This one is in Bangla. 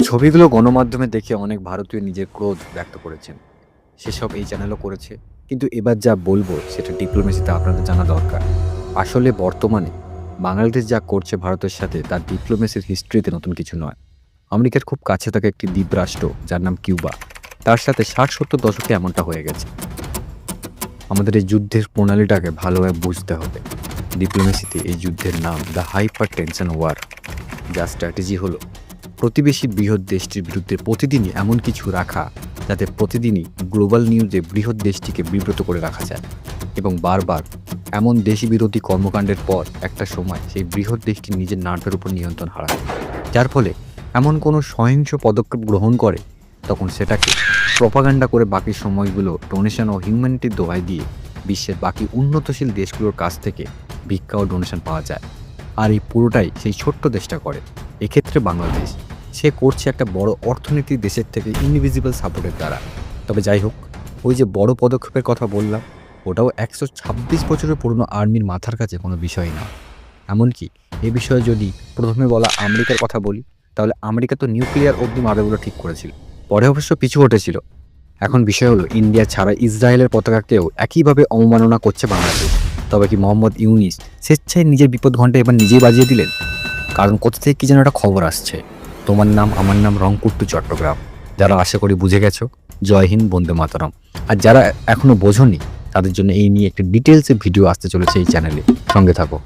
ছবিগুলো গণমাধ্যমে দেখে অনেক ভারতীয় নিজের ক্রোধ ব্যক্ত করেছেন। সেসব এই চ্যানেলও করেছে। কিন্তু এবার যা বলবো সেটা ডিপ্লোমেসিতে আপনাদের জানা দরকার। আসলে বর্তমানে বাংলাদেশ যা করছে ভারতের সাথে তার ডিপ্লোমেসির হিস্ট্রিতে নতুন কিছু নয়। আমেরিকার খুব কাছে থাকা একটি দ্বীপরাষ্ট্র যার নাম কিউবা, তার সাথে 60-70 দশকে এমনটা হয়ে গেছে। আমাদের এই যুদ্ধের প্রণালীটাকে ভালোভাবে বুঝতে হবে। ডিপ্লোমেসিতে এই যুদ্ধের নাম দ্য হাইপার টেনশন ওয়ার। যার স্ট্র্যাটেজি হলো প্রতিবেশী বৃহৎ দেশটির বিরুদ্ধে প্রতিদিনই এমন কিছু রাখা যাতে প্রতিদিনই গ্লোবাল নিউজে বৃহৎ দেশটিকে বিব্রত করে রাখা যায়, এবং বারবার এমন দেশি বিরোধী কর্মকাণ্ডের পর একটা সময় সেই বৃহৎ দেশটি নিজের নার্ভের উপর নিয়ন্ত্রণ হারায়, যার ফলে এমন কোনো সহিংস পদক্ষেপ গ্রহণ করে তখন সেটাকে প্রপাগান্ডা করে বাকি সময়গুলো ডোনেশন ও হিউম্যানিটির দোহাই দিয়ে বিশ্বের বাকি উন্নতশীল দেশগুলোর কাছ থেকে ভিক্ষা ও ডোনেশন পাওয়া যায়। আর এই পুরোটাই সেই ছোট্ট দেশটা করে, এক্ষেত্রে বাংলাদেশ। সে করছে একটা বড় অর্থনীতির দেশের থেকে ইনভিজিবল সাপোর্টের দ্বারা। তবে যাই হোক, ওই যে বড় পদক্ষেপের কথা বললাম, ওটাও 126 বছরের পুরনো আর্মির মাথার কাছে কোনো বিষয় না। এমনকি এ বিষয়ে যদি প্রথমে বলা আমেরিকার কথা বলি, তাহলে আমেরিকা তো নিউক্লিয়ার অবধি মারবে বলে ঠিক করেছিল, পরে অবশ্য পিছু হটেছিল। এখন বিষয় হলো ইন্ডিয়া ছাড়া ইসরায়েলের পতাকাকেও একইভাবে অবমাননা করছে বাংলাদেশ। তবে কি মোহাম্মদ ইউনিস স্বেচ্ছায় নিজের বিপদ ঘণ্টা এবার নিজেই বাজিয়ে দিলেন? কারণ কোথা থেকে কি যেন একটা খবর আসছে, তোমার নাম আমার নাম রংপুর টু চট্টগ্রাম। যারা আশা করি বুঝে গেছো, জয় হিন্দ, বন্দে মাতরম। আর যারা এখনো বোঝোনি তাদের জন্য এই নিয়ে একটা ডিটেলসে ভিডিও আসতে চলেছে এই চ্যানেলে, সঙ্গে থাকো।